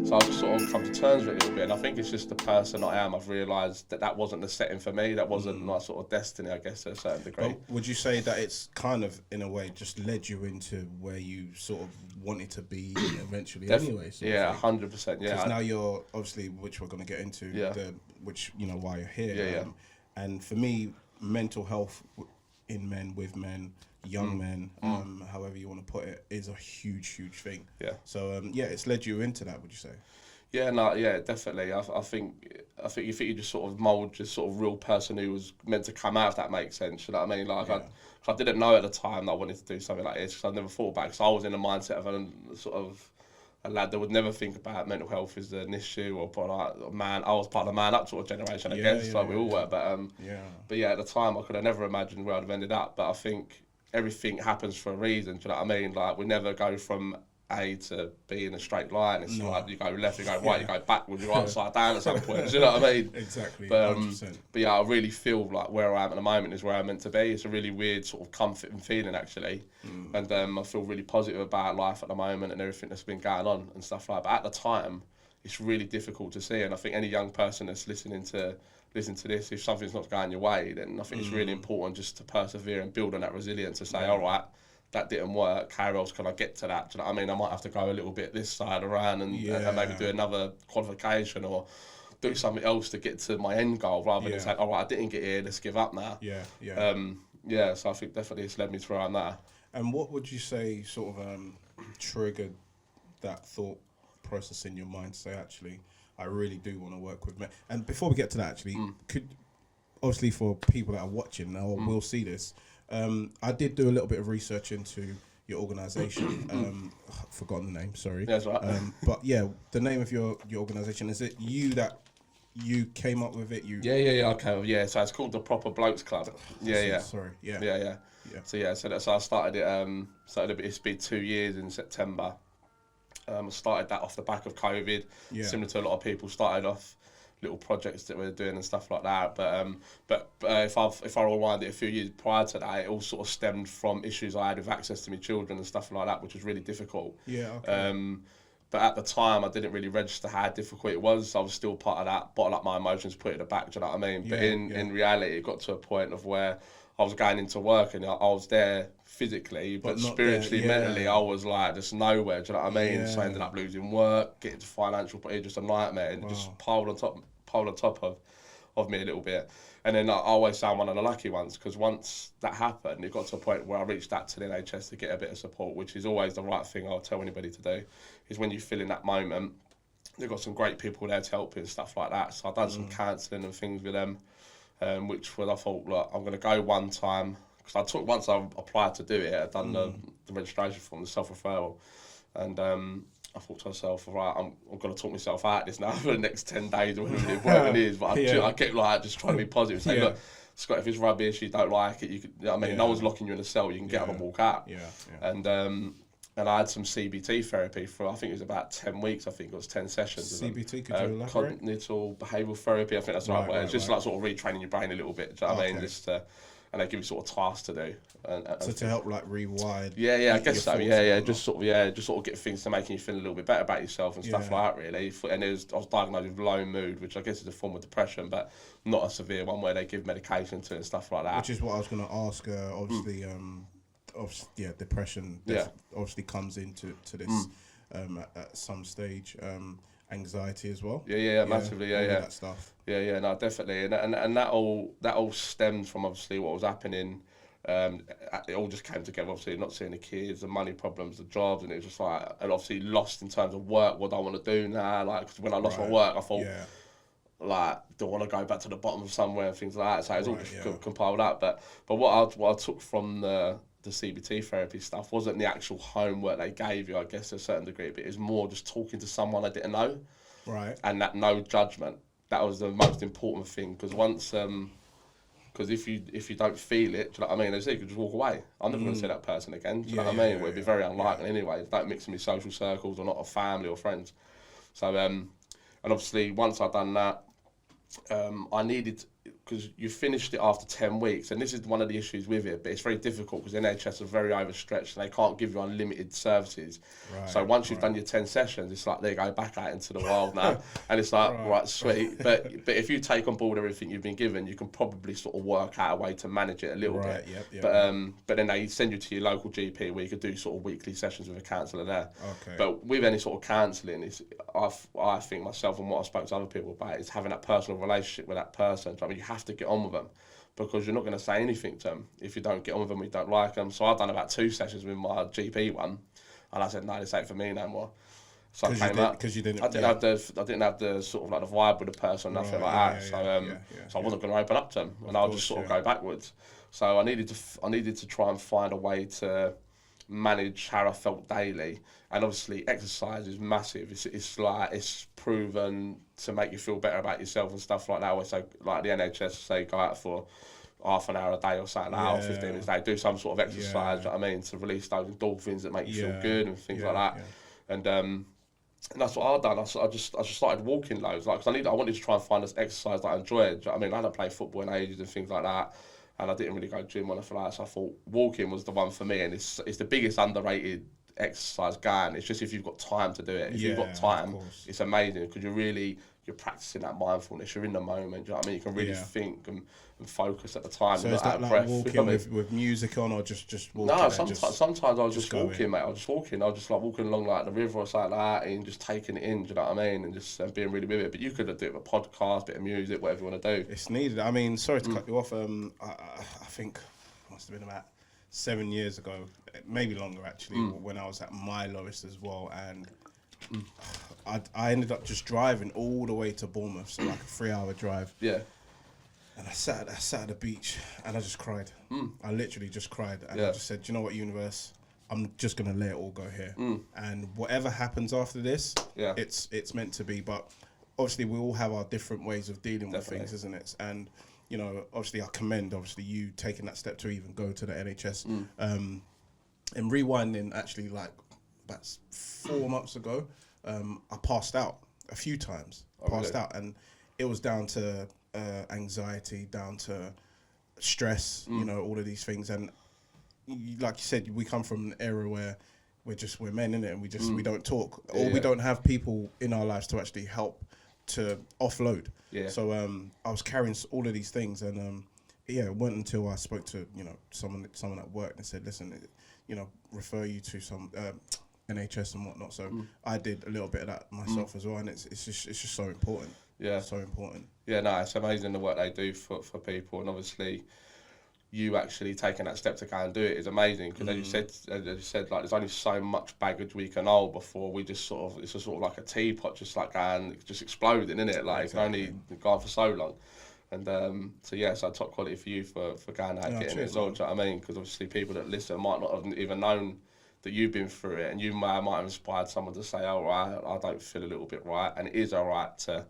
So I've sort of come to terms with it a little bit, and I think it's just the person I am. I've realised that wasn't the setting for me. That wasn't my sort of destiny, I guess, to a certain degree. But would you say that it's kind of, in a way, just led you into where you sort of wanted to be eventually anyway? Yeah, 100%. Yeah. Because now you're, obviously, which we're going to get into, which, you know, why you're here. And for me, mental health in men, with men, young men, however you want to put it, is a huge thing. Yeah. So it's led you into that, would you say? Yeah, no, yeah, definitely. I think you just sort of mould this sort of real person who was meant to come out, if that makes sense. You know what I mean? Like I didn't know at the time that I wanted to do something like this, because I never thought about it. Because I was in the mindset of a lad that would never think about mental health as an issue, or like a man. I was part of the man up sort of generation, I guess, like we all were. But at the time I could have never imagined where I'd have ended up. But I think everything happens for a reason. Do you know what I mean? Like, we never go from A to B in a straight line. It's like you go left, you go right, you go backwards, you're upside down at some point. Do you know what I mean? Exactly. But yeah, I really feel like where I am at the moment is where I'm meant to be. It's a really weird sort of comforting feeling, actually. And I feel really positive about life at the moment and everything that's been going on and stuff like that. But at the time, it's really difficult to see. And I think any young person that's listening to this, if something's not going your way, then I think it's really important just to persevere and build on that resilience, to say, all right, that didn't work, how else can I get to that? Do you know what I mean? I might have to go a little bit this side around and maybe do another qualification or do something else to get to my end goal, rather than say, all right, I didn't get here, let's give up now. So I think definitely it's led me to where I'm now. And what would you say sort of triggered that thought process in your mind to say, actually, I really do want to work with men? And before we get to that, actually, could, obviously for people that are watching now, will see this, I did do a little bit of research into your organisation. I've forgotten the name, sorry. That's right. But yeah, the name of your organisation, is it you that you came up with it? Okay, so it's called the Proper Blokes Club. Sorry. So I started it, it's been 2 years in September. I started that off the back of COVID, similar to a lot of people, started off little projects that we're doing and stuff like that. But if I rewind it a few years prior to that, it all sort of stemmed from issues I had with access to my children and stuff like that, which was really difficult. But at the time, I didn't really register how difficult it was. I was still part of that, bottle up my emotions, put it at the back, do you know what I mean? But in reality, it got to a point of where I was going into work and I was there physically, but spiritually, mentally, I was like just nowhere. Do you know what I mean? So I ended up losing work, getting to financial, but it was just a nightmare, and it just piled on top of me a little bit. And then I always found one of the lucky ones, because once that happened, it got to a point where I reached out to the NHS to get a bit of support, which is always the right thing I'll tell anybody to do, is when you feel in that moment, they've got some great people there to help you and stuff like that. So I've done some counselling and things with them. Which was, I thought, look, I'm going to go one time, because once I applied to do it, I'd done the registration form, the self-referral, and I thought to myself, right, I'm going to talk myself out of this now for the next 10 days or whatever it is, but I kept like just trying to be positive, say, look, Scott, if it's rubbish, you don't like it, you could, I mean, no one's locking you in a cell, you can get up and walk out. And I had some CBT therapy for, I think it was about 10 weeks, I think it was 10 sessions. CBT, could you elaborate? Cognitive behavioural therapy, I think that's the right word. It's just like sort of retraining your brain a little bit, do you know what I mean? Just and they give you sort of tasks to do. So to help like rewire. I guess so. Just sort of get things to making you feel a little bit better about yourself and stuff like that, really. And I was diagnosed with low mood, which I guess is a form of depression, but not a severe one where they give medication to it and stuff like that. Which is what I was going to ask. Obviously, depression obviously comes into this at some stage. Anxiety as well. Massively. That stuff. No, definitely. And that all stemmed from obviously what was happening. It all just came together. Obviously, not seeing the kids, the money problems, the jobs, and it was just like, and obviously lost in terms of work. What do I want to do now? Like, 'cause when I lost my work, I thought, like, do I want to go back to the bottom of somewhere and things like that? So it was all just compiled up. But what I took from the CBT therapy stuff wasn't the actual homework they gave you, I guess, to a certain degree, but it was more just talking to someone I didn't know. Right. And that no judgment. That was the most important thing, because once, because if you don't feel it, do you know what I mean? They say you could just walk away. I'm never going to see that person again. Do you know what I mean? It'd be very unlikely anyway. Don't mix in my social circles or not of family or friends. So, and obviously once I'd done that, I needed, because you finished it after 10 weeks, and this is one of the issues with it, but it's very difficult because NHS are very overstretched and they can't give you unlimited services. Right, so once you've done your 10 sessions, it's like, there you go, back out into the wild now. And it's like, right, sweet. But if you take on board everything you've been given, you can probably sort of work out a way to manage it a little bit. But then they send you to your local GP where you could do sort of weekly sessions with a counsellor there. Okay. But with any sort of counselling, I think myself and what I spoke to other people about is having that personal relationship with that person. I mean, you have to get on with them because you're not going to say anything to them if you don't get on with them, you don't like them. So I've done about 2 sessions with my GP one, and I said, no, this ain't for me no more. So I came out because I didn't have the sort of like the vibe with the person, nothing like that. So I wasn't going to open up to them, and I'll just sort of go backwards. So I needed to try and find a way to manage how I felt daily, and obviously exercise is massive. It's proven to make you feel better about yourself and stuff like that. So like the NHS say, go out for half an hour a day or something, an hour, 15 minutes a day, do some sort of exercise. You know what I mean, to release those endorphins that make you feel good and things like that. And that's what I've done. I just started walking loads, like, cause I wanted to try and find this exercise that I enjoyed. You know what I mean, I hadn't played football in ages and things like that, and I didn't really go gym when I feel like that. So I thought walking was the one for me, and it's the biggest underrated exercise going. It's just if you've got time to do it. If you've got time, it's amazing because you're practicing that mindfulness. You're in the moment. You know what I mean? You can really think and focus at the time. So is that like breath, walking with music on, or just walking? No, sometimes I was just walking, mate. I was just walking. I was just like walking along like the river or something like that, and just taking it in. Do you know what I mean? And just being really with it. But you could do it with a podcast, bit of music, whatever you want to do. It's needed. I mean, sorry to cut you off. I think it must have been about 7 years ago, maybe longer actually, when I was at my lowest as well, and I ended up just driving all the way to Bournemouth, so like a 3-hour drive. Yeah. And I sat at the beach and I just cried. I literally just cried, and I just said, do you know what, universe? I'm just gonna let it all go here, and whatever happens after this, it's meant to be. But obviously, we all have our different ways of dealing with things, isn't it? And you know, obviously, I commend you taking that step to even go to the NHS. And rewinding, actually, like about 4 months ago, I passed out a few times. And it was down to anxiety, down to stress, you know, all of these things. And like you said, we come from an era where we're men, innit? And we don't talk, or we don't have people in our lives to actually help to offload. Yeah. So I was carrying all of these things, and it wasn't until I spoke to, you know, someone at work and said, listen, you know, refer you to some NHS and whatnot. So I did a little bit of that myself as well, and it's just so important. Yeah, so important. Yeah, no, it's amazing the work they do for people, and obviously you actually taking that step to go and do it is amazing, because as you said, like, there's only so much baggage we can hold before we just it's just sort of like a teapot, just like going, just exploding, isn't it? Like, it can only go on for so long. And so top quality for you for going out and getting it as well. Do you know what I mean? Because obviously people that listen might not have even known that you've been through it, and you might have inspired someone to say, oh, right, I don't feel a little bit right, and it is all right to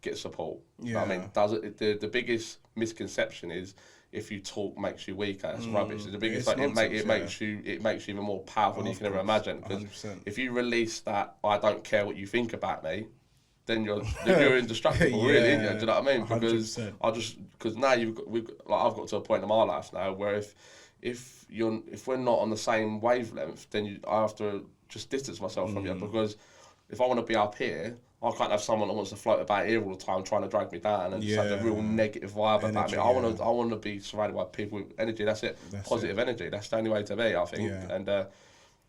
get support. Yeah. I mean, the biggest misconception is if you talk makes you weaker. It's rubbish. It's the biggest. It makes you even more powerful than you can ever imagine. Because if you release that, I don't care what you think about me, then you're indestructible, really. Isn't you? Do you know what I mean? Because 100%. Because now I've got to a point in my life now where if we're not on the same wavelength, then I have to just distance myself from you, because if I want to be up here, I can't have someone that wants to float about here all the time trying to drag me down and just have a real negative vibe about me. I want to be surrounded by people with energy. That's it. Positive energy. That's the only way to be, I think. Yeah. And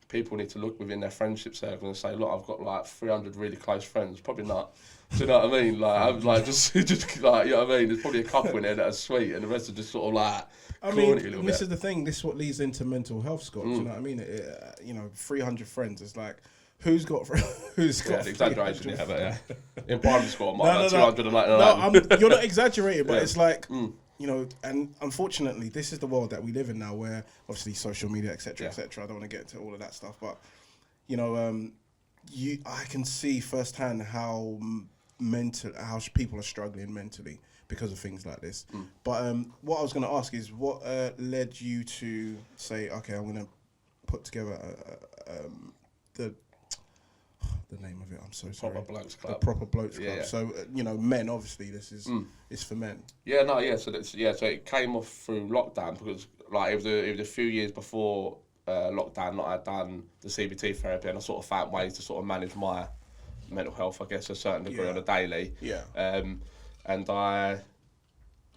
people need to look within their friendship circle and say, look, I've got like 300 really close friends. Probably not. Do you know what I mean? Like, I'm like just like, you know what I mean? There's probably a couple in there that are sweet, and the rest are just sort of like. I mean, this is the thing. This is what leads into mental health, Scott. Do you know what I mean? 300 friends. It's like, who's got exaggeration? But in primary school, I might have 299. No, you're not exaggerating, but it's like, you know, and unfortunately, this is the world that we live in now, where obviously social media, etc., etc. I don't want to get into all of that stuff, but you know, I can see firsthand how people are struggling mentally because of things like this. But what I was going to ask is, what led you to say, okay, I'm going to put together the name of it. I'm so sorry. Proper Blokes Club. The Proper Blokes Club. Yeah. So men. Obviously, this is it's for men. Yeah, no, yeah. So so it came off through lockdown because like it was a few years before lockdown that I'd done the CBT therapy, and I sort of found ways to sort of manage my mental health, I guess, to a certain degree on a daily. Yeah. And I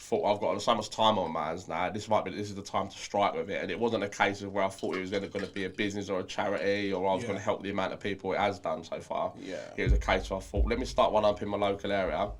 thought I've got so much time on my hands now. This is the time to strike with it. And it wasn't a case of where I thought it was going to be a business or a charity, or I was going to help the amount of people it has done so far. Yeah. It was a case where I thought, let me start one up in my local area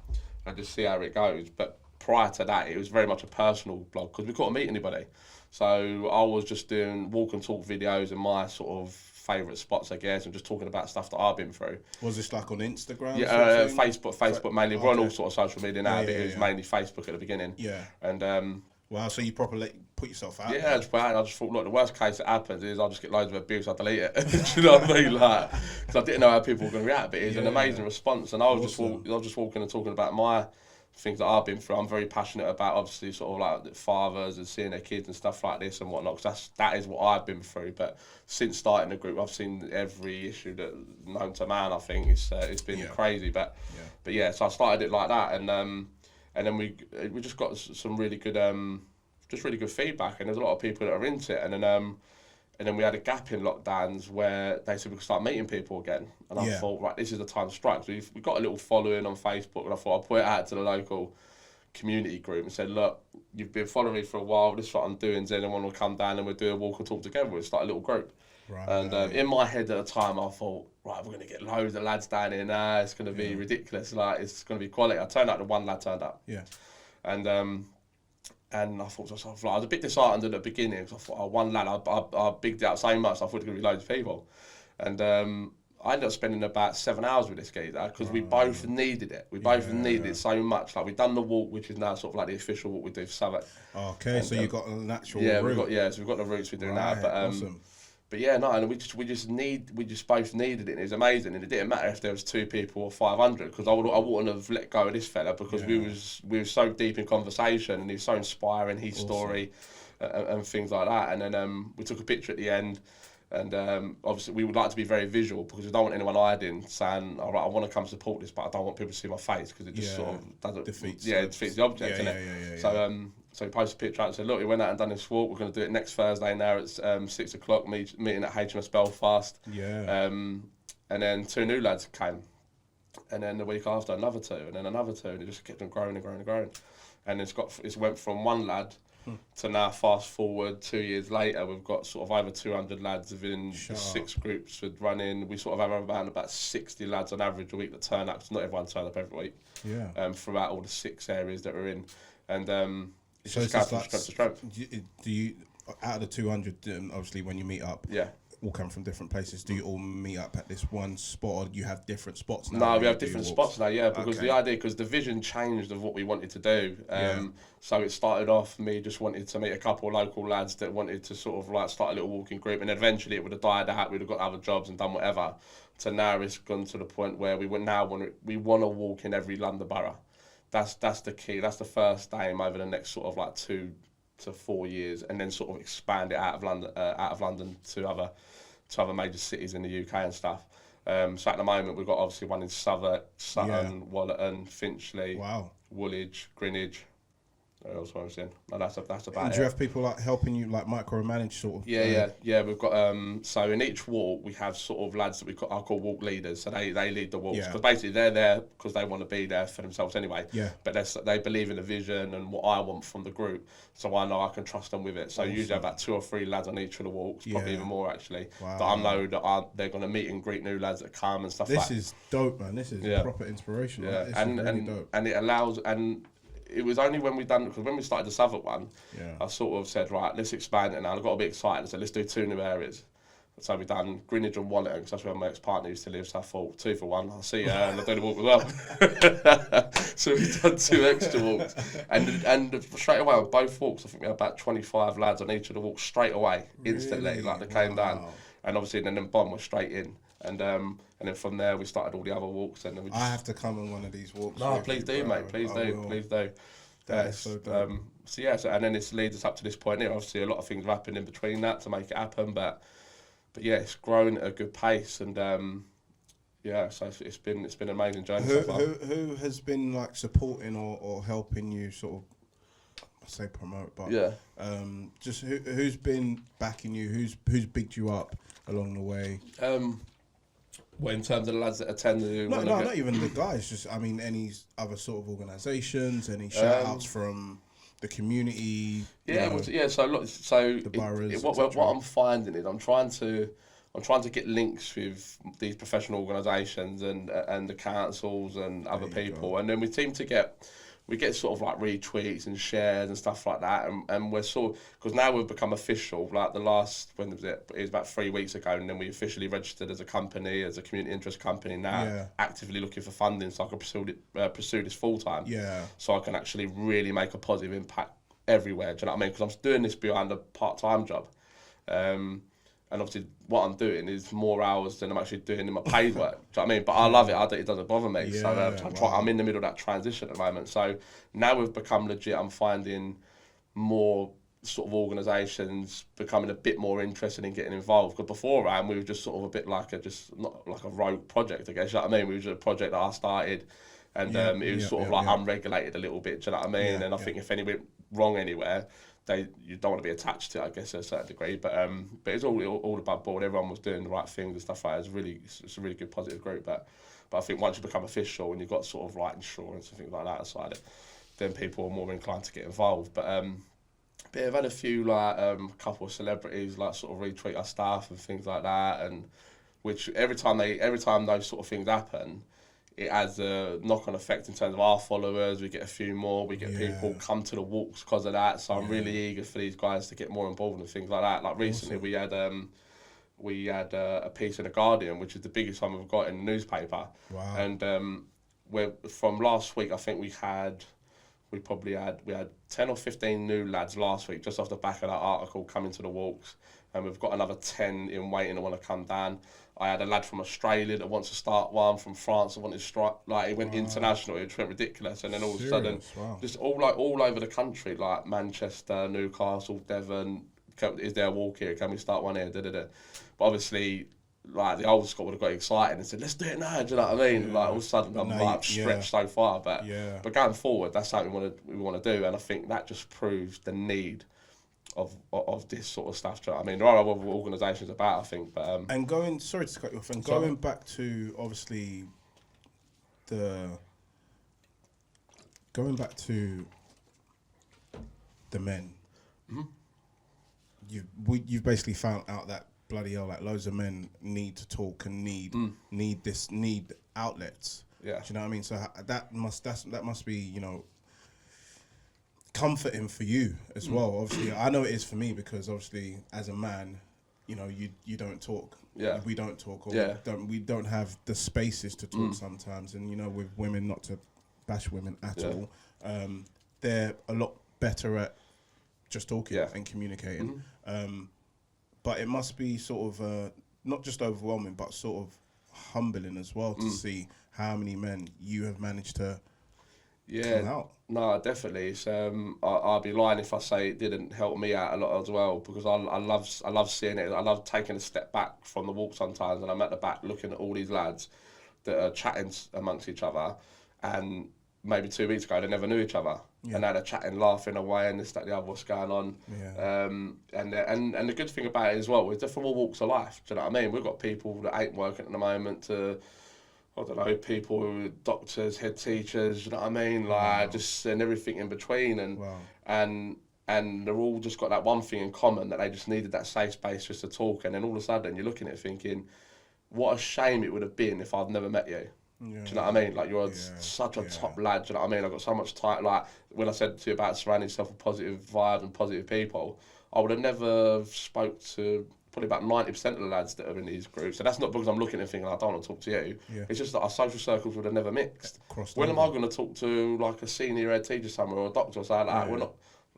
and just see how it goes. But prior to that, it was very much a personal blog because we couldn't meet anybody. So I was just doing walk and talk videos in my sort of favourite spots, I guess, and just talking about stuff that I've been through. Was this like on Instagram? Yeah, Facebook mainly. We're on all sort of social media now, but it was mainly Facebook at the beginning. Yeah. And wow, so you properly put yourself out. Yeah, I just thought, look, the worst case that happens is I'll just get loads of abuse, I'll delete it. Do you know what I mean? Like, because I didn't know how people were going to react, but it was an amazing response, and I was just walking and talking about my things that I've been through. I'm very passionate about, obviously, sort of like the fathers and seeing their kids and stuff like this and whatnot, because that is what I've been through. But since starting the group, I've seen every issue that known to man. I think it's been crazy. But yeah, so I started it like that, and then we just got some really good really good feedback, and there's a lot of people that are into it, and then we had a gap in lockdowns where they said we could start meeting people again. And I thought, right, this is the time to strike. So we've got a little following on Facebook, and I thought I'd put it out to the local community group and said, look, you've been following me for a while, this is what I'm doing, does anyone will come down and we'll do a walk and talk together, we'll start a little group. Right. And in my head at the time, I thought, right, we're going to get loads of lads down here now, it's going to be ridiculous, like, it's going to be quality. I turned out, the one lad turned up. Yeah. And I thought to myself, like, I was a bit disheartened at the beginning because I thought, one lad, I bigged it up so much, I thought it was going to be loads of people. And I ended up spending about 7 hours with this geezer because we both needed it. We both needed it so much. Like, we've done the walk, which is now sort of like the official walk we do for Southwark. Okay, and, so you got an actual route. So we've got the routes we do now. But awesome. But yeah, no, and we just both needed it. And it was amazing, and it didn't matter if there was 2 people or 500, because I wouldn't have let go of this fella because we were so deep in conversation, and he was so inspiring, his story, and things like that. And then we took a picture at the end, and obviously we would like to be very visual because we don't want anyone hiding, saying, all right, I want to come support this, but I don't want people to see my face because it just sort of doesn't defeats the object, So we posted a picture out and said, look, we went out and done this walk. We're going to do it next Thursday now at 6 o'clock, meeting at HMS Belfast. Yeah. And then 2 new lads came. And then the week after, another 2, and then another 2. And it just kept on growing and growing and growing. And it's went from 1 lad to now, fast forward 2 years later, we've got sort of over 200 lads within 6 groups with running. We sort of have around about 60 lads on average a week that turn up, because not everyone turn up every week. Yeah. Throughout all the 6 areas that we're in. And it's so just strength to strength. Do you, out of the 200, obviously when you meet up, all come from different places, do you all meet up at this one spot, or do you have different spots now? No, we have different spots now, because the idea, because the vision changed of what we wanted to do. So it started off me just wanted to meet a couple of local lads that wanted to sort of like start a little walking group, and eventually it would have died out, we'd have got other jobs and done whatever. So now it's gone to the point where we want to walk in every London borough. That's the key. That's the first aim over the next sort of like 2 to 4 years, and then sort of expand it out of London to other major cities in the UK and stuff. So at the moment we've got obviously one in Southwark, Sutton, Wallerton, Finchley, Woolwich, Greenwich. What else was in? No, that's about it. And do you have people like helping you, like micromanage sort of? Yeah. We've got so in each walk we have sort of lads that I call walk leaders. So they lead the walks because basically they're there because they want to be there for themselves anyway. Yeah. But they believe in the vision and what I want from the group, so I know I can trust them with it. So usually about 2 or 3 lads on each of the walks, probably even more actually. Wow. That I know that they're going to meet and greet new lads that come and stuff. This is dope, man. This is proper inspiration. Yeah, right? and really dope. And it allows It was only when we started the Southwark one, I sort of said, right, let's expand it now. I got a bit excited and said, let's do 2 new areas. So we've done Greenwich and Wallerton, because that's where my ex-partner used to live, so I thought 2 for 1, I'll see her and I'll do the walk as well. So we've done 2 extra walks. And straight away on both walks, I think we had about 25 lads on each of the walks straight away, instantly, really? Like they came down. And obviously then bomb was straight in. And then from there we started all the other walks, and then we just... I have to come on one of these walks. No, please do, mate. Please do. That is so dope. And then this leads us up to this point here. Obviously, a lot of things have happened in between that to make it happen, but yeah, it's grown at a good pace, and yeah, so it's been an amazing journey Who, so far. who has been like supporting or helping you sort of, I say promote, but just who's been backing you? Who's bigged you up along the way? Well, in terms of the lads that attend, Not even the guys. Just I mean, any other sort of organisations, any shout outs from the community. So look, the boroughs. What I'm finding is I'm trying to get links with these professional organisations and the councils and other people, and then we seem to get sort of like retweets and shares and stuff like that, and we're because now we've become official. Like the last, when was it? It was about 3 weeks ago, and then we officially registered as a company, as a community interest company now, actively looking for funding so I can pursue this full time. Yeah. So I can actually really make a positive impact everywhere. Do you know what I mean? Because I'm doing this behind a part-time job. And obviously, what I'm doing is more hours than I'm actually doing in my paid work. Do you know what I mean? But I love it. It doesn't bother me. I'm in the middle of that transition at the moment. So now we've become legit. I'm finding more sort of organisations becoming a bit more interested in getting involved. Because beforehand, we were just sort of a bit like not like a rogue project, I guess. You know what I mean? We were just a project that I started, and it was sort of unregulated a little bit. Do you know what I mean? And I think if anything went wrong anywhere, you don't want to be attached to it, I guess, to a certain degree. But it's all above board. Everyone was doing the right things and stuff like that. It's a really good, positive group. But I think once you become official and you've got sort of like insurance and things like that aside it, then people are more inclined to get involved. But I've had a few couple of celebrities like sort of retweet our stuff and things like that, and which every time those sort of things happen, it has a knock-on effect in terms of our followers. We get a few more. We get people come to the walks because of that. So I'm really eager for these guys to get more involved and things like that. Like recently, we had a piece in the Guardian, which is the biggest one we've got in the newspaper. Wow. And from last week, I think we had 10 or 15 new lads last week just off the back of that article coming to the walks, and we've got another 10 in waiting that want to come down. I had a lad from Australia that wants to start one, from France that wanted to strike, like, it went international, it just went ridiculous, and then all of a sudden, just all over the country, like Manchester, Newcastle, Devon, is there a walk here, can we start one here, But obviously, like, the old squad would have got excited and said, let's do it now, do you know what I mean? Like, all of a sudden, I'm stretched so far, but going forward, that's something we want to do, and I think that just proves the need of this sort of stuff. Do you know what I mean? There are other organisations about, I think, but and sorry to cut you off, and going back to obviously the men, you've basically found out that bloody hell, like loads of men need to talk and need outlets. Yeah. Do you know what I mean? So that must be, you know, comforting for you as well. Obviously, I know it is for me, because obviously as a man, you know, you don't talk. Yeah. We don't talk, or we don't have the spaces to talk sometimes. And you know, with women, not to bash women at all, they're a lot better at just talking and communicating. But it must be sort of not just overwhelming, but sort of humbling as well to see how many men you have managed to come out. No, definitely. It's, I'd be lying if I say it didn't help me out a lot as well, because I love seeing it. I love taking a step back from the walk sometimes, and I'm at the back looking at all these lads that are chatting amongst each other, and maybe 2 weeks ago they never knew each other, and now they're chatting, laughing away, and this, that, the other, what's going on. And the good thing about it as well, we're from all walks of life. Do you know what I mean? We've got people that ain't working at the moment to, I don't know, people who are doctors, head teachers, you know what I mean? Like, just, and everything in between. And they're all just got that one thing in common, that they just needed that safe space just to talk. And then all of a sudden you're looking at it thinking, what a shame it would have been if I'd never met you. Do you know what I mean? Like, you're such a top lad, do you know what I mean? I've got so much time, like, when I said to you about surrounding yourself with positive vibes and positive people, I would have never spoke to probably about 90% of the lads that are in these groups. And that's not because I'm looking and thinking, I don't want to talk to you. It's just that our social circles would have never mixed. When am I going to talk to, like, a senior head teacher somewhere, or a doctor or something like that?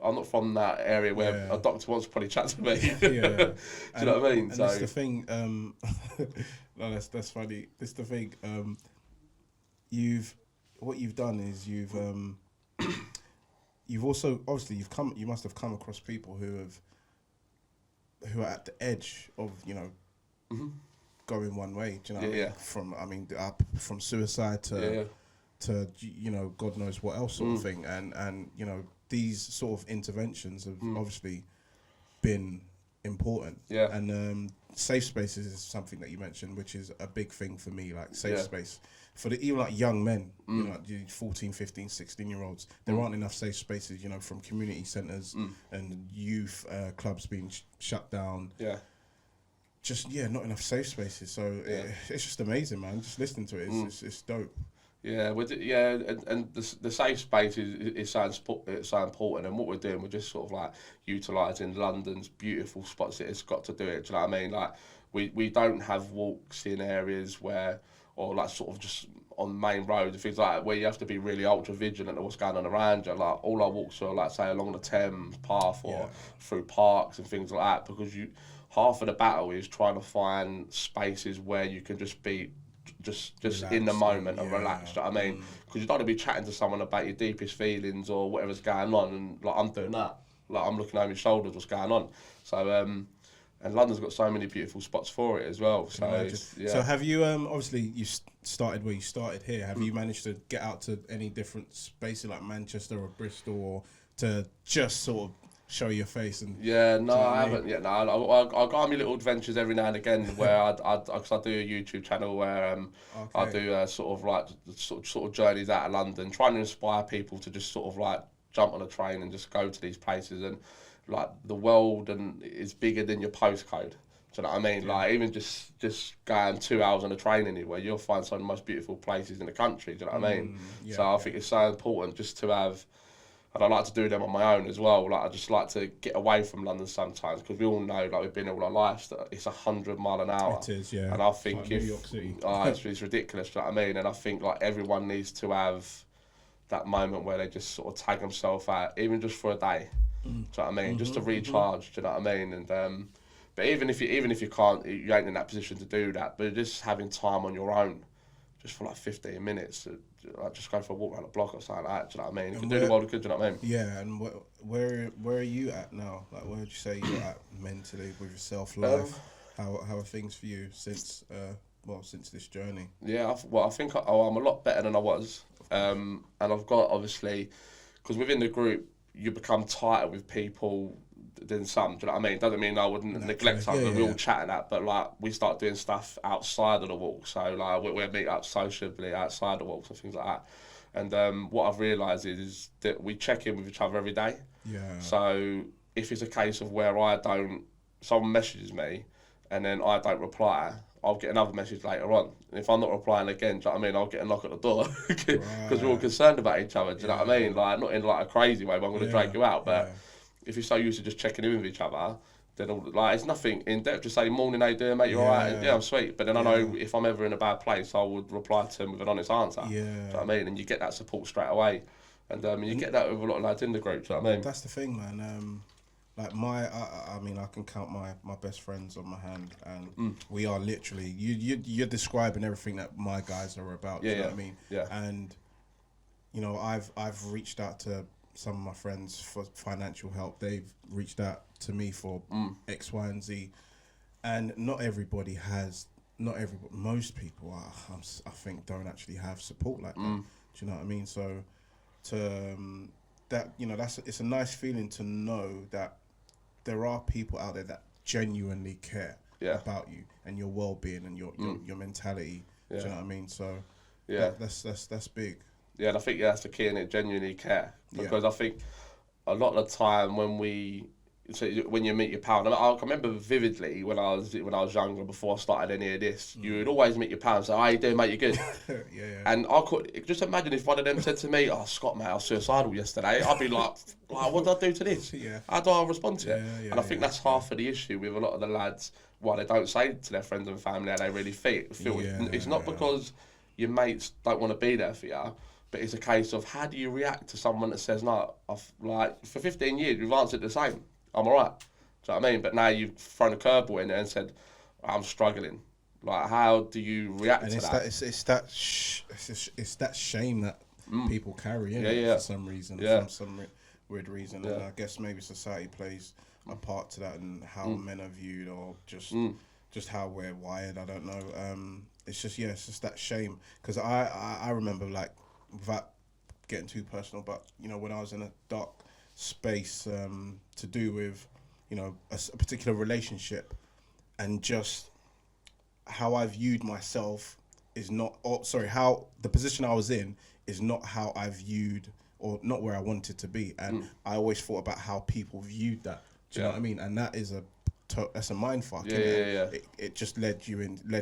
I'm not from that area where a doctor wants to probably chat to me. Do you know what I mean? And that's the thing. No, that's funny. That's the thing. What you've done is you've also, obviously, you must have come across people who are at the edge of, you know, going one way. Do you know what I mean? From suicide to you know, God knows what else sort of thing. And you know, these sort of interventions have obviously been important. Yeah. And safe spaces is something that you mentioned, which is a big thing for me. Like safe space for even like young men, you know, like 14, 15, 16-year-olds. There aren't enough safe spaces, you know, from community centres and youth clubs being shut down. Yeah. Just not enough safe spaces. So it's just amazing, man. Just listening to it, it's dope. Yeah, and the safe space is so important, and what we're doing, we're just sort of like utilising London's beautiful spots that it's got to do it. Do you know what I mean? Like we don't have walks in areas where, or like sort of just on main roads and things like that, where you have to be really ultra vigilant of what's going on around you. Like all our walks are like say along the Thames path or through parks and things like that, because half of the battle is trying to find spaces where you can just be just relax, in the moment and relax. Do you know what I mean? Because you don't want to be chatting to someone about your deepest feelings or whatever's going on, and like I'm doing that, like I'm looking over my shoulders, what's going on. So and London's got so many beautiful spots for it as well. So So have you obviously you started where you started here? Have you managed to get out to any different spaces like Manchester or Bristol, or to just sort of show your face? And I haven't yet. No, I go on my little adventures every now and again where because I do a YouTube channel where I do sort of like sort of journeys out of London, trying to inspire people to just sort of like jump on a train and just go to these places. And like the world and is bigger than your postcode. Do you know what I mean? Yeah. Like even just going 2 hours on a train anywhere, you'll find some of the most beautiful places in the country. Do you know what I mean? So I think it's so important just to have. And I like to do them on my own as well. Like I just like to get away from London sometimes, because we all know, like we've been all our lives, that it's 100 mile an hour. It is, yeah. And I think like New York City. It's ridiculous. Do you know what I mean? And I think like everyone needs to have that moment where they just sort of tag themselves out, even just for a day. Do you know what I mean? Just to recharge. Do you know what I mean? And but even if you can't, you ain't in that position to do that. But just having time on your own, just for like 15 minutes. Like just go for a walk around the block or something like that. Do you know what I mean? You can do the world of good. Do you know what I mean? Yeah, and where are you at now? Like, where would you say you're at mentally with your self-love? How are things for you since this journey? Yeah, I think I'm a lot better than I was. And I've got, obviously, because within the group you become tighter with people than some. Do you know what I mean? Doesn't mean I wouldn't neglect something. We're all chatting that, but like we start doing stuff outside of the walk. So like we meet up socially outside the walks and things like that. And what I've realised is that we check in with each other every day. Yeah. So if it's a case of where someone messages me and then I don't reply, I'll get another message later on. And if I'm not replying again, do you know what I mean? I'll get a knock at the door because we're all concerned about each other. Do you know what I mean? Like not in like a crazy way, but I'm going to drag you out, but. If you're so used to just checking in with each other, then it's nothing in depth. Just say, morning, how you doing, mate? You alright? Yeah, I'm sweet. But then I know if I'm ever in a bad place, I would reply to them with an honest answer. Yeah. Do you know what I mean? And you get that support straight away. And you get that with a lot of lads in the group. Do you know what I mean? That's the thing, man. Like I mean, I can count my best friends on my hand, and we are literally you're describing everything that my guys are about. You know what I mean? Yeah. And you know, I've reached out to some of my friends for financial help. They've reached out to me for X, Y, and Z, and most people I think don't actually have support like that. Do you know what I mean? So it's a nice feeling to know that there are people out there that genuinely care about you and your well-being and your mentality. Do you know what I mean? So that's big. Yeah, and I think that's the key in it, genuinely care. Because I think a lot of the time when you meet your pal, and I remember vividly when I was younger, before I started any of this, you would always meet your pal and say, "How you doing, mate? You good?" And I could just imagine if one of them said to me, "Oh, Scott, mate, I was suicidal yesterday," I'd be like, "What did I do to this? How do I respond to it?" And I think that's half of the issue with a lot of the lads. Why they don't say to their friends and family how they really feel. It's not because your mates don't want to be there for you. But it's a case of how do you react to someone that says, no, for 15 years, we've answered the same. I'm all right. Do you know what I mean? But now you've thrown a curveball in there and said, I'm struggling. Like, how do you react to that? It's that shame that people carry in for some reason, for some weird reason. And I guess maybe society plays a part to that and how men are viewed, or just just how we're wired. I don't know. It's just that shame, because I remember, like, without getting too personal, but when I was in a dark space, to do with a particular relationship, and just how I viewed myself is not, how the position I was in is not how I viewed, or not where I wanted to be, and I always thought about how people viewed that. Do you know what I mean? And that is that's a mind fuck. It just led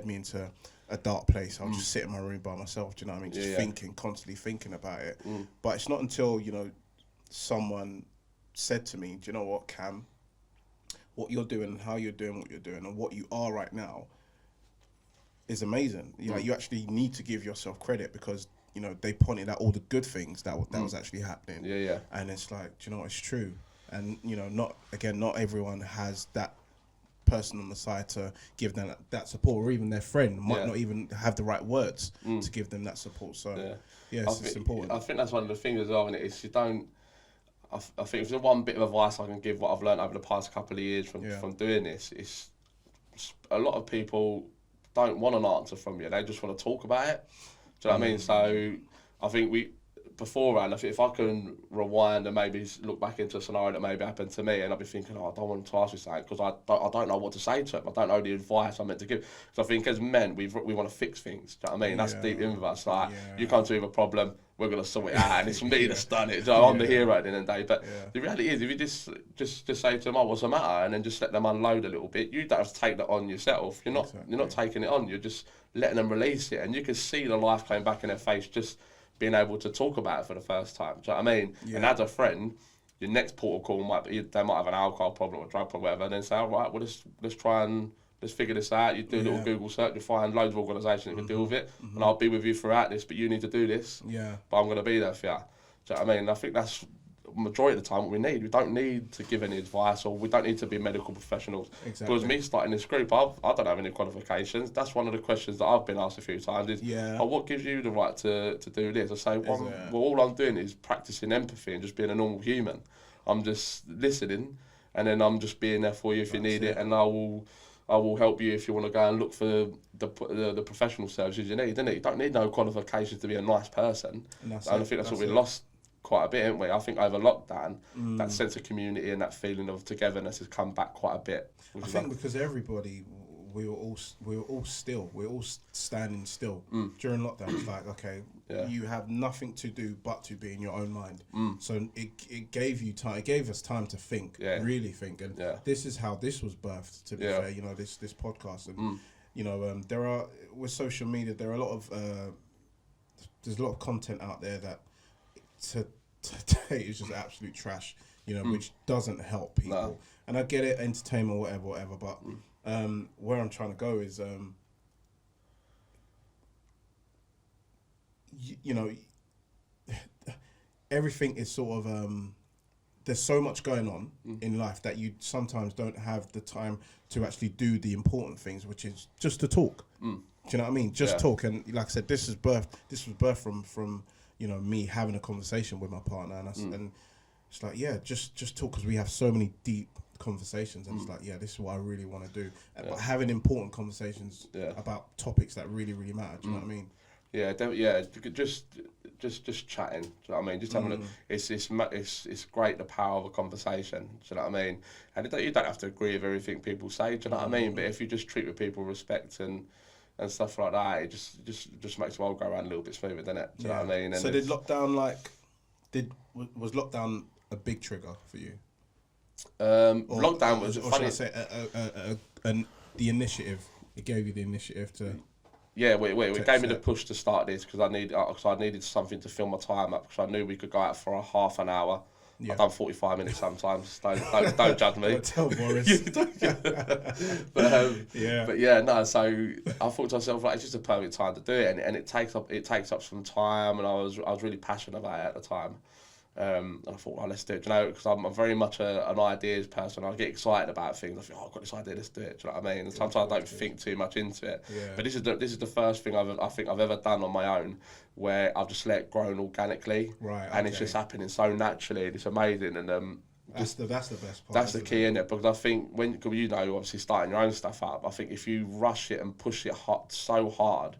me into a dark place. I'll just sit in my room by myself. Do you know what I mean? Just constantly thinking about it. But it's not until someone said to me, "Do you know what, Cam? What you're doing and how you're doing what you're doing and what you are right now is amazing. You actually need to give yourself credit, because they pointed out all the good things that was actually happening. And it's like, do you know what, it's true. And not everyone has that person on the side to give them that support, or even their friend might not even have the right words to give them that support. So it's important. I think that's one of the things as well, and it's you don't. I think if there's one bit of advice I can give, what I've learned over the past couple of years from doing this, is a lot of people don't want an answer from you. They just want to talk about it. Do you know what I mean? So I think beforehand, if I can rewind and maybe look back into a scenario that maybe happened to me, and I'll be thinking, I don't want to ask you something, because I don't know what to say to them. I don't know the advice I'm meant to give. So I think as men, we want to fix things. Do you know what I mean? That's deep in us. Like, you come to me with a problem, we're going to sort it out, and it's me that's done it. So I'm the hero at the end of the day. But the reality is, if you just say to them, what's the matter? And then just let them unload a little bit, you don't have to take that on yourself. You're not taking it on, you're just letting them release it. And you can see the life coming back in their face, just being able to talk about it for the first time. Do you know what I mean? And as a friend, your next port of call they might have an alcohol problem or drug problem, whatever, and then say, all right, well, let's try and let's figure this out. You do a little Google search, you find loads of organisations that can deal with it, and I'll be with you throughout this, but you need to do this. But I'm going to be there for you. Do you know what I mean? I think that's majority of the time what we need. We don't need to give any advice, or we don't need to be medical professionals. Because me starting this group, I don't have any qualifications. That's one of the questions that I've been asked a few times is, what gives you the right to do this? I say, well, all I'm doing is practicing empathy and just being a normal human. I'm just listening, and then I'm just being there for you if you need it, and I will help you if you want to go and look for the professional services you need. You don't need no qualifications to be a nice person. And I think that's what we lost quite a bit, haven't we? I think over lockdown, that sense of community and that feeling of togetherness has come back quite a bit. I think because everybody, we were all standing still during lockdown. It's like, okay, you have nothing to do but to be in your own mind. So it gave you time. It gave us time to think, really think. And this is how this was birthed. To be fair, this podcast, and there are, with social media, there are a lot of there's a lot of content out there that today is just absolute trash, which doesn't help people. No. And I get it, entertainment, whatever, but where I'm trying to go is, everything is sort of, there's so much going on in life that you sometimes don't have the time to actually do the important things, which is just to talk. Do you know what I mean? Just talk. And like I said, this was birthed from me having a conversation with my partner, and it's like, just talk, because we have so many deep conversations, and it's like, this is what I really want to do. But having important conversations about topics that really, really matter. Do you know what I mean? Just chatting. Do you know what I mean? Just having it's great, the power of a conversation. Do you know what I mean? And you don't have to agree with everything people say. Do you know what I mean? But if you just treat with people respect and stuff like that, it just makes the world go around a little bit smoother, doesn't it? Do you know what I mean? And so was lockdown a big trigger for you? Lockdown was funny. Or should I say the initiative? It gave you the initiative to. Yeah, it gave me the push to start this, because I needed something to fill my time up, because I knew we could go out for a half an hour. I've done 45 minutes sometimes. Don't judge me. Don't tell Boris. So I thought to myself, like, it's just a perfect time to do it, and it takes up some time, and I was really passionate about it at the time. And I thought, well, let's do it, because I'm very much an ideas person. I get excited about things. I think, I've got this idea, let's do it. Do you know what I mean? And sometimes I don't think too much into it. But this is the first thing I think I've ever done on my own, where I've just let it grow organically, and it's just happening so naturally, and it's amazing. And That's the best part. That's the key, isn't it? Because I think when you know, obviously starting your own stuff up, I think if you rush it and push it so hard,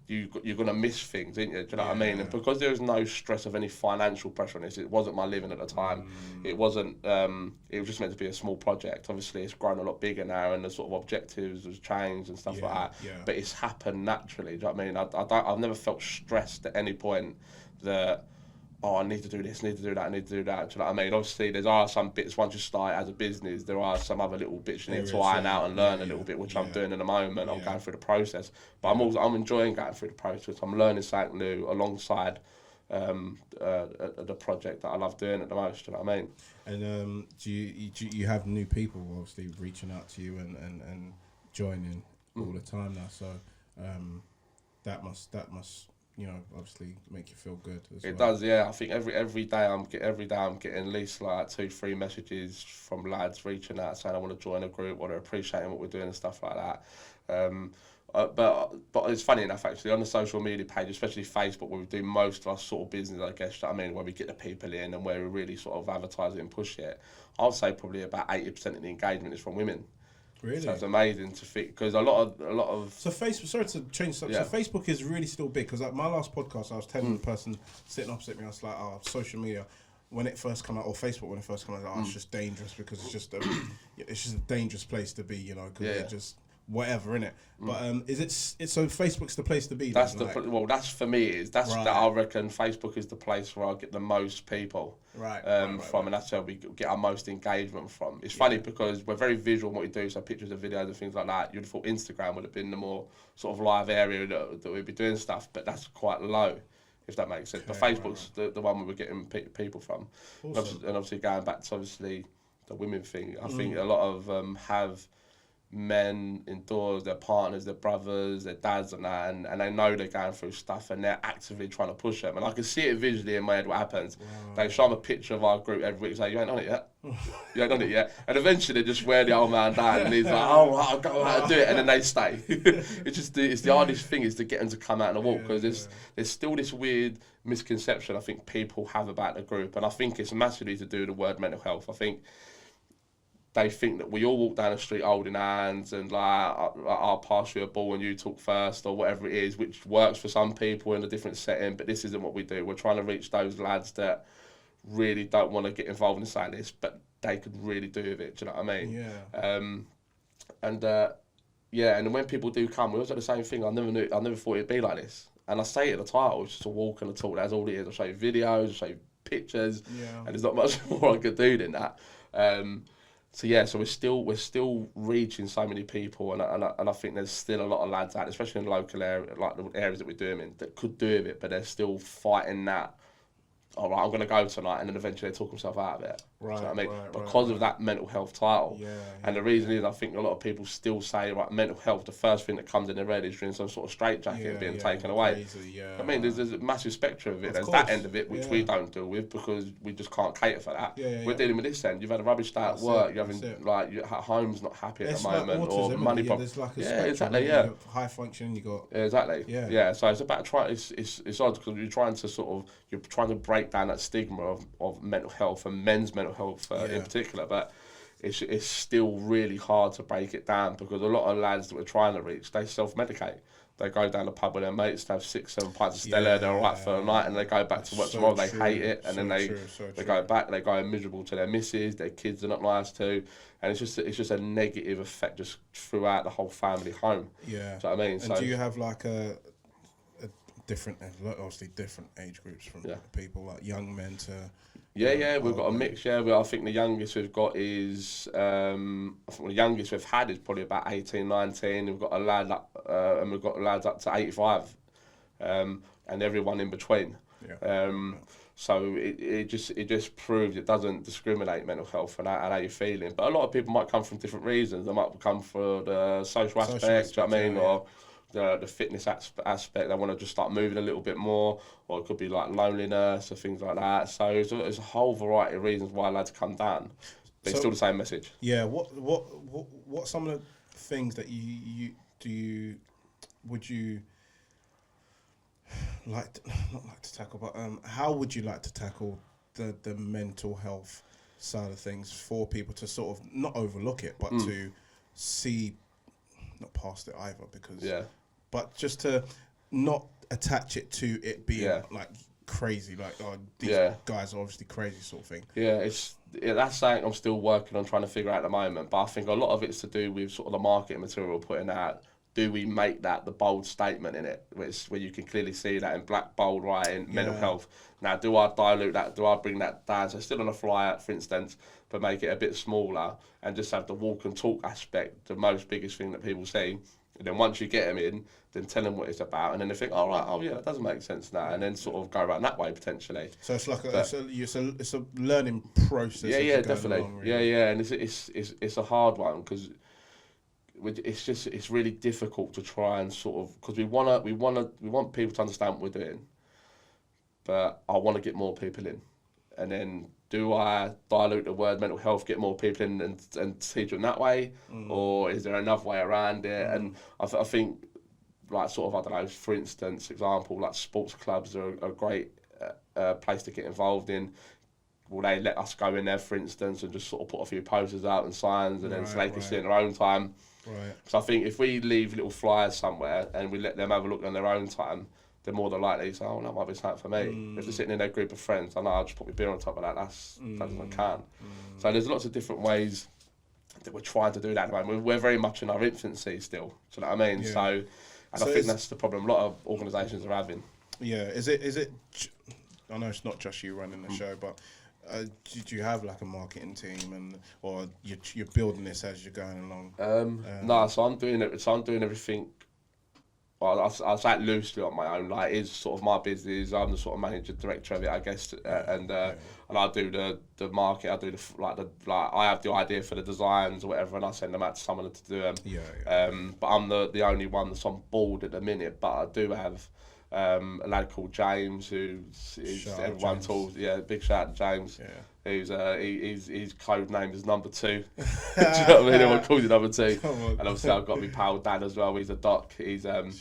you're gonna miss things, ain't you? Do you know what I mean? And because there was no stress of any financial pressure on this, it wasn't my living at the time. It wasn't. It was just meant to be a small project. Obviously, it's grown a lot bigger now, and the sort of objectives has changed and stuff like that. Yeah. But it's happened naturally. Do you know what I mean? I've never felt stressed at any point that, oh, I need to do this, I need to do that, I need to do that. Do you know what I mean? Obviously, there are some bits, once you start as a business, there are some other little bits you need to iron out and learn a little bit, which I'm doing in the moment. I'm going through the process. But I'm enjoying going through the process. I'm learning something new alongside the project that I love doing at the most. Do you know what I mean? And do you have new people obviously reaching out to you and joining all the time now? So that must obviously make you feel good as well. It does, yeah. I think every day I'm getting at least like 2-3 messages from lads reaching out saying I want to join a group or they're appreciating what we're doing and stuff like that. But it's funny enough actually on the social media page, especially Facebook, where we do most of our sort of business, I guess. I mean, where we get the people in and where we really sort of advertise it and push it. I'd say probably about 80% of the engagement is from women. Really? So it's amazing to think because a lot of. So Facebook. Sorry to change subject. So Facebook is really still big because my last podcast, I was telling the person sitting opposite me, I was like, "Oh, social media, when it first came out, or Facebook when it first came out, it's just dangerous because it's just a dangerous place to be, because it just whatever in it." But is it so Facebook's the place to be? That's that's for me that I reckon Facebook is the place where I get the most people. Right. And that's where we get our most engagement from. It's funny because we're very visual in what we do, so pictures and videos and things like that. You'd have thought Instagram would have been the more sort of live area that we'd be doing stuff, but that's quite low, if that makes sense. But Facebook's the one we were getting people from. Awesome. And obviously going back to obviously the women thing, I think a lot of have men indoors, their partners, their brothers, their dads and that, and they know they're going through stuff and they're actively trying to push them. And I can see it visually in my head what happens. Wow. They show them a picture of our group every week and say, "You ain't on it yet. You ain't on it yet." And eventually they just wear the old man down and he's like, "Oh, right, I'll go out and do it." And then they stay. It's the hardest thing is to get them to come out and walk because there's still this weird misconception I think people have about the group. And I think it's massively to do with the word mental health. I think they think that we all walk down the street holding hands and like I'll pass you a ball and you talk first or whatever it is, which works for some people in a different setting, but this isn't what we do. We're trying to reach those lads that really don't want to get involved in something like this, but they could really do with it. Do you know what I mean? Yeah. And when people do come, we always do the same thing. I never thought it'd be like this. And I say it at the title, it's just a walk and a talk. That's all it is. I'll show you videos, I'll show you pictures, and there's not much more I could do than that. So we're still reaching so many people, and I think there's still a lot of lads out, especially in the local area, like the areas that we're doing in, that could do with it, but they're still fighting that. All right, I'm going to go tonight, and then eventually they talk themselves out of it. Right, you know what I mean? Because of that mental health title. And the reason is, I think a lot of people still say, right, mental health, the first thing that comes in their head is during some sort of straitjacket being taken away. I mean, there's a massive spectrum of it. There's that end of it, which we don't deal with because we just can't cater for that. We're dealing with this end. You've had a rubbish day at work. You're having, like, your home's not happy at the moment. Like or money problems. There's like a spectrum. Exactly, you got high functioning, you got... Exactly. Yeah. So it's about trying... It's odd because you're trying to break down that stigma of mental health and men's mental health in particular, but it's still really hard to break it down because a lot of lads that we're trying to reach, they self-medicate. They go down the pub with their mates, they have 6-7 pints of Stella, they're all right for the night, and they go back to work tomorrow, they hate it, and then they go back, they go miserable to their missus, their kids are not nice too, and it's just a negative effect just throughout the whole family home. Yeah. Do you know what I mean? And do you have like a different, obviously different age groups from people, like young men to... we've got a mix. I think the youngest we've got is I think the youngest we've had is probably about 18, 19. We've got a lad up, and we've got lads up to 85, and everyone in between. So it just proves it doesn't discriminate mental health and how you're feeling. But a lot of people might come from different reasons. They might come for the social aspect. Do you know what I mean? Or the fitness aspect, they want to just start moving a little bit more, or it could be like loneliness or things like that. So there's a whole variety of reasons why lads come down, but it's still the same message. Yeah. What some of the things that would you like to, not like to tackle, but how would you like to tackle the mental health side of things for people to sort of not overlook it, but to see, not past it either, because, but just to not attach it to it being like crazy, like, oh, these guys are obviously crazy sort of thing. That's something I'm still working on trying to figure out at the moment, but I think a lot of it's to do with sort of the marketing material putting out. Do we make that the bold statement in it, where you can clearly see that in black bold writing, mental health? Now, do I dilute that? Do I bring that down? So still on a flyer, for instance, but make it a bit smaller and just have the walk and talk aspect, the most biggest thing that people see. And then once you get them in, then tell them what it's about, and then they think, all right, oh yeah, that doesn't make sense now, and then sort of go around that way potentially. So it's like it's a learning process. Yeah, definitely. Along, really. And it's a hard one because it's really difficult to try and sort of, because we want people to understand what we're doing, but I want to get more people in, and then do I dilute the word mental health, get more people in and teach them that way, or is there another way around it? And I think, like, sort of, I don't know, for instance, example, like sports clubs are a great place to get involved in. Will they let us go in there, for instance, and just sort of put a few posters out and signs, and then so they can see it in their own time? Right. So I think if we leave little flyers somewhere and we let them have a look on their own time, they're more than likely to say, oh, that might be something for me. If they're sitting in their group of friends, I know I'll just put my beer on top of that. That doesn't count. So there's lots of different ways that we're trying to do that at the moment. We're very much in our infancy still. Do you know what I mean? Yeah. So I think that's the problem a lot of organisations are having. Yeah. Is it? I know it's not just you running the show, but do you have like a marketing team, or you're building this as you're going along? No, so I'm doing it. So I'm doing everything. Well, I say it loosely on my own. Like, it's sort of my business. I'm the sort of manager director of it, I guess, and I do the market. I do I have the idea for the designs or whatever, and I send them out to someone to do them. But I'm the only one that's on board at the minute. But I do have a lad called James, who is everyone calls. Yeah, big shout out to James. Yeah. Who's his code name is number 2. Do you know what I mean? Everyone calls it number 2. And obviously I've got my pal Dan as well. He's a doc. He's and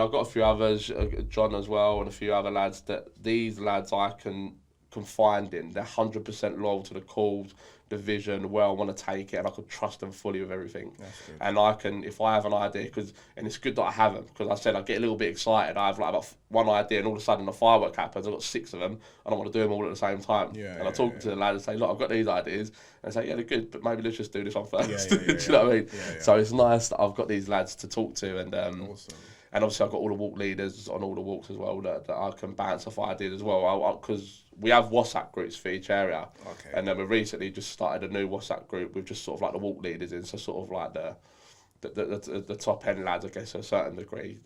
I've got a few others, John as well, and a few other lads. That these lads I can confide in. They're 100% loyal to the cause, the vision, where I want to take it, and I can trust them fully with everything. And I can, if I have an idea, and it's good that I have them, because I said I get a little bit excited. I have like about one idea, and all of a sudden a firework happens. I've got 6 of them, and I want to do them all at the same time. I talk to the lad and say, look, I've got these ideas, and they say, yeah, they're good, but maybe let's just do this one first. Do you know what I mean? So it's nice that I've got these lads to talk to, and awesome. And obviously I've got all the walk leaders on all the walks as well that I can bounce off ideas as well. Because we have WhatsApp groups for each area. Okay. And then we recently just started a new WhatsApp group with just sort of like the walk leaders in, so sort of like the top end lads, I guess, to a certain degree.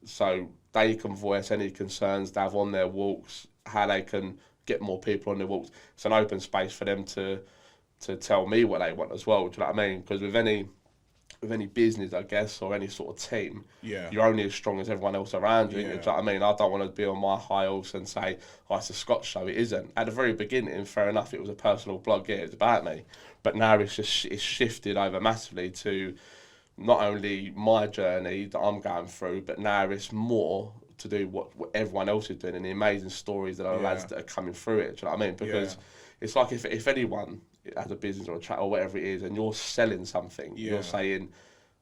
So they can voice any concerns they have on their walks, how they can get more people on their walks. It's an open space for them to tell me what they want as well. Do you know what I mean? Because with any business, I guess, or any sort of team, you're only as strong as everyone else around you. Do you know what I mean? I don't want to be on my high horse and say, oh, it's a Scotch show. It isn't. At the very beginning, fair enough, it was a personal blog. Yeah, it's about me. But now it's shifted over massively to not only my journey that I'm going through, but now it's more to do what everyone else is doing and the amazing stories that are lads that are coming through it. Do you know what I mean? Because it's like if anyone has a business or a chat or whatever it is, and you're selling something, you're saying,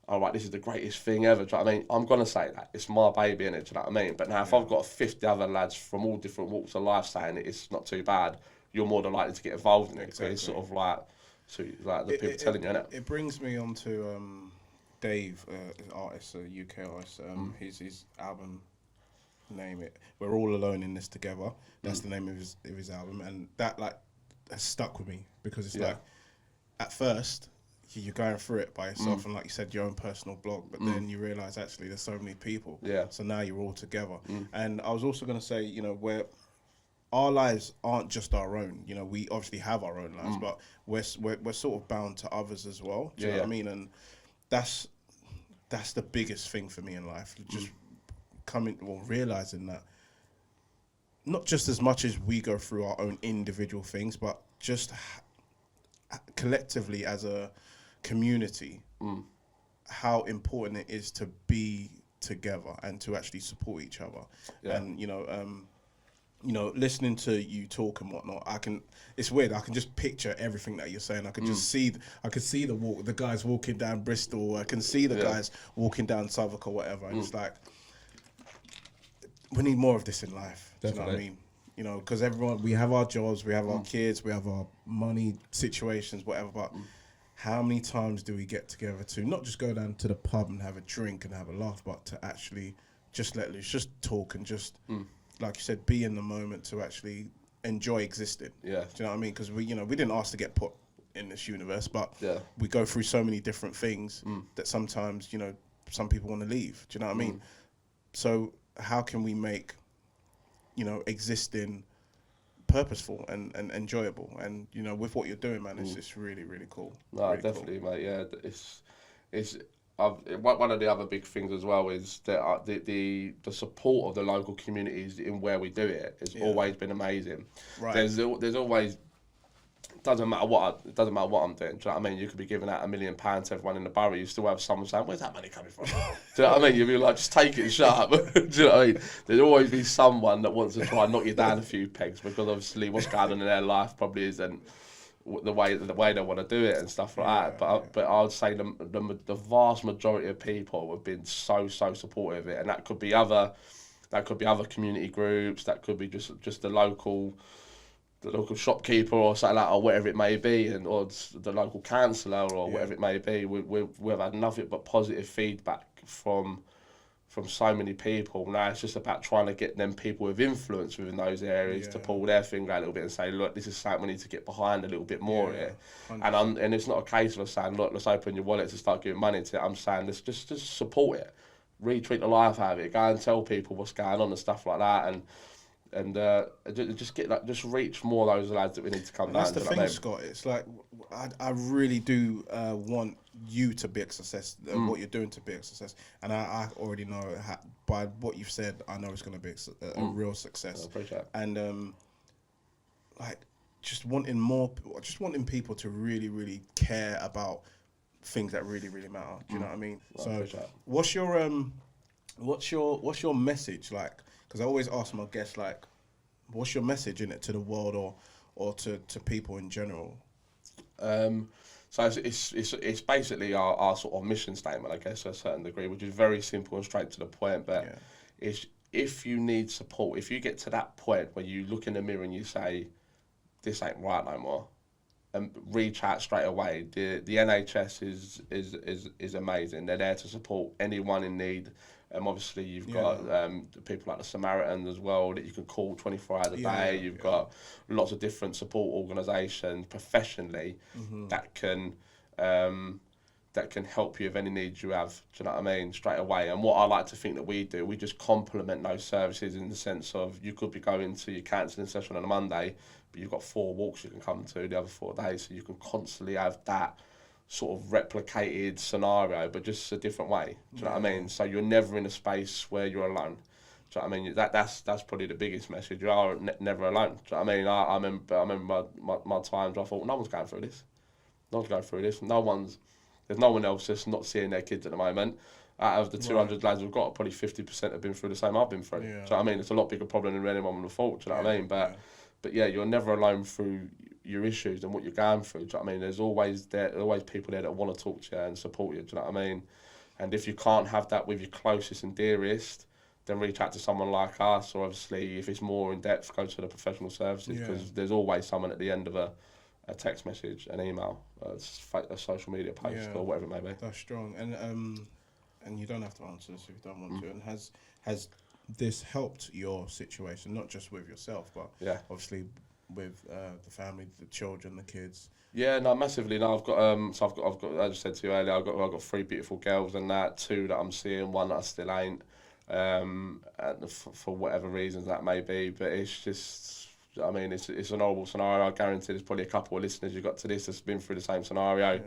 all right, this is the greatest thing ever. Do you know what I mean? I'm going to say that. It's my baby, innit? Do you know what I mean? But now if I've got 50 other lads from all different walks of life saying it's not too bad, you're more than likely to get involved in it. Exactly. It's sort of like the people telling you, innit? It brings me on to Dave, artist, a UK artist. His album, name it, We're All Alone in This Together. That's the name of his album. And that, like, has stuck with me, because it's like, at first you're going through it by yourself, and like you said, your own personal blog, but then you realise actually there's so many people, so now you're all together. And I was also going to say, you know, where our lives aren't just our own, you know, we obviously have our own lives, but we're sort of bound to others as well. Do you know what I mean? And that's the biggest thing for me in life, just realising that not just as much as we go through our own individual things, but just collectively as a community, how important it is to be together and to actually support each other. And, you know, you know, listening to you talk and whatnot, it's weird. I can just picture everything that you're saying. I can just see the guys walking down Bristol. I can see the guys walking down Southwark or whatever. And it's like, we need more of this in life. Do you know what I mean? You know, because we have our jobs, we have our kids, we have our money situations, whatever. But how many times do we get together to not just go down to the pub and have a drink and have a laugh, but to actually just let loose, just talk and just, like you said, be in the moment to actually enjoy existing. Yeah. Do you know what I mean? Because we didn't ask to get put in this universe, but we go through so many different things that sometimes, you know, some people want to leave. Do you know what I mean? So how can we make, you know, existing purposeful and enjoyable? And, you know, with what you're doing, man, it's just really, really cool. No, really definitely, cool. Mate. Yeah, one of the other big things as well is that the support of the local communities in where we do it has always been amazing. Right. There's always, it doesn't matter what I'm doing. Do you know what I mean? You could be giving out £1 million to everyone in the borough. You still have someone saying, "Where's that money coming from?" Do you know what I mean? You'd be like, "Just take it and shut up." Do you know what I mean? There's always be someone that wants to try and knock you down a few pegs, because obviously what's going on in their life probably isn't the way they want to do it and stuff like that. But I would say the vast majority of people have been so supportive of it, and that could be other community groups, that could be just the local shopkeeper or something like that, or whatever it may be, or the local councillor or whatever it may be. We've had nothing but positive feedback from so many people. Now it's just about trying to get them people with influence within those areas to pull their finger a little bit and say, "Look, this is something we need to get behind a little bit more here." And it's not a case of us saying, "Look, let's open your wallet to start giving money to it." I'm saying, let's just support it, retweet the life out of it, go and tell people what's going on and stuff like that, and just reach more of those lads that we need to come down. That's the thing, Scott. It's like I really do want you to be a success, what you're doing to be a success, and I already know by what you've said, I know it's going to be a real success. I appreciate it. And like just wanting people to really, really care about things that really, really matter. Do you know what I mean? So what's your message like? Because I always ask my guests, like, what's your message in it to the world or to people in general? So it's basically our sort of mission statement, I guess, to a certain degree, which is very simple and straight to the point. But it's, if you need support, if you get to that point where you look in the mirror and you say, "This ain't right no more," and reach out straight away. The NHS is amazing. They're there to support anyone in need. Obviously, you've got people like the Samaritans as well that you can call 24 hours a day. You've got lots of different support organisations professionally that can help you with any needs you have. Do you know what I mean? Straight away. And what I like to think that we do, we just complement those services in the sense of, you could be going to your counselling session on a Monday, but you've got 4 walks you can come to the other 4 days, so you can constantly have that sort of replicated scenario, but just a different way. Do you know what I mean? So you're never in a space where you're alone. Do you know what I mean? That's probably the biggest message. You are never alone. Do you know what I mean? I remember my times I thought, no one's going through this. No one's going through this. There's no one else that's not seeing their kids at the moment. Out of the 200 lads we've got, probably 50% have been through the same I've been through. Do you know what I mean? It's a lot bigger problem than anyone would have thought. Do you know what I mean? But yeah, you're never alone through your issues and what you're going through. Do you know what I mean? There's always people there that want to talk to you and support you. Do you know what I mean? And if you can't have that with your closest and dearest, then reach out to someone like us, or obviously if it's more in depth, go to the professional services, because there's always someone at the end of a text message, an email, a social media post, or whatever it may be. That's strong. And you don't have to answer this if you don't want to. And has this helped your situation, not just with yourself, but obviously with the family, the children, the kids? Yeah, no, massively. No, I've got I've got, as I said to you earlier, I've got 3 beautiful girls and that, 2 that I'm seeing, 1 that I still ain't, and for whatever reasons that may be. But it's just, I mean, it's an horrible scenario. I guarantee there's probably a couple of listeners who got to this that's been through the same scenario.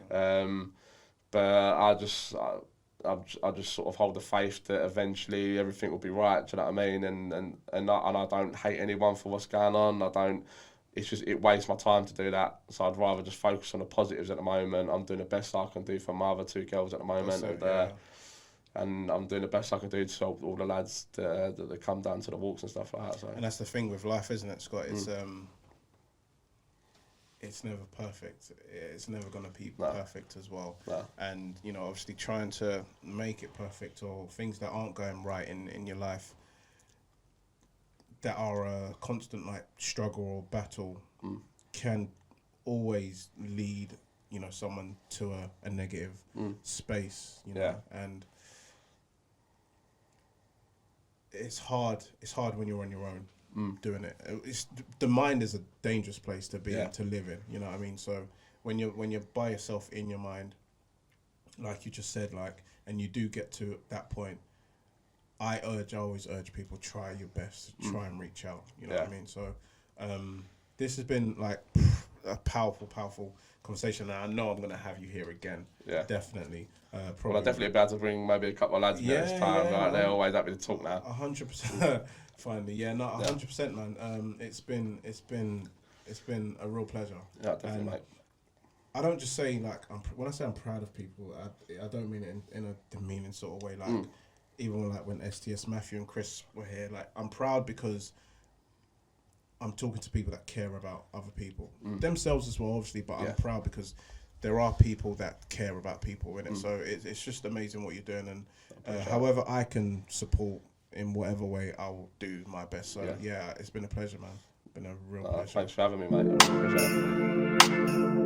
But I just sort of hold the faith that eventually everything will be right. Do you know what I mean? And I don't hate anyone for what's going on. It's just, it wastes my time to do that. So I'd rather just focus on the positives at the moment. I'm doing the best I can do for my other 2 girls at the moment. and I'm doing the best I can do to help all the lads that come down to the walks and stuff like that. So. And that's the thing with life, isn't it, Scott? It's never perfect. It's never going to be perfect as well. No. And, you know, obviously trying to make it perfect, or things that aren't going right in your life that are a constant like struggle or battle can always lead, you know, someone to a negative space, you know. And it's hard when you're on your own doing it. The mind is a dangerous place to be to live in, you know what I mean? So when you're by yourself in your mind, like you just said, like, and you do get to that point, I always urge people, try your best, try and reach out, you know what I mean? So this has been like a powerful conversation, and I know I'm going to have you here again. Yeah, definitely. Probably. Well, I'll definitely be able to bring maybe a couple of lads next time. Like, they're always happy to talk now. 100%. Finally, 100%, man. It's been a real pleasure. Yeah, definitely, mate. I don't just say like when I say I'm proud of people, I don't mean it in a demeaning sort of way. Like even like when STS, Matthew and Chris were here, like I'm proud because I'm talking to people that care about other people, themselves as well, obviously. But I'm proud because there are people that care about people in it. So it's just amazing what you're doing, and however I can support in whatever way, I'll do my best. So yeah, it's been a pleasure, man. Been a real pleasure. Thanks for having me, mate. I really appreciate it.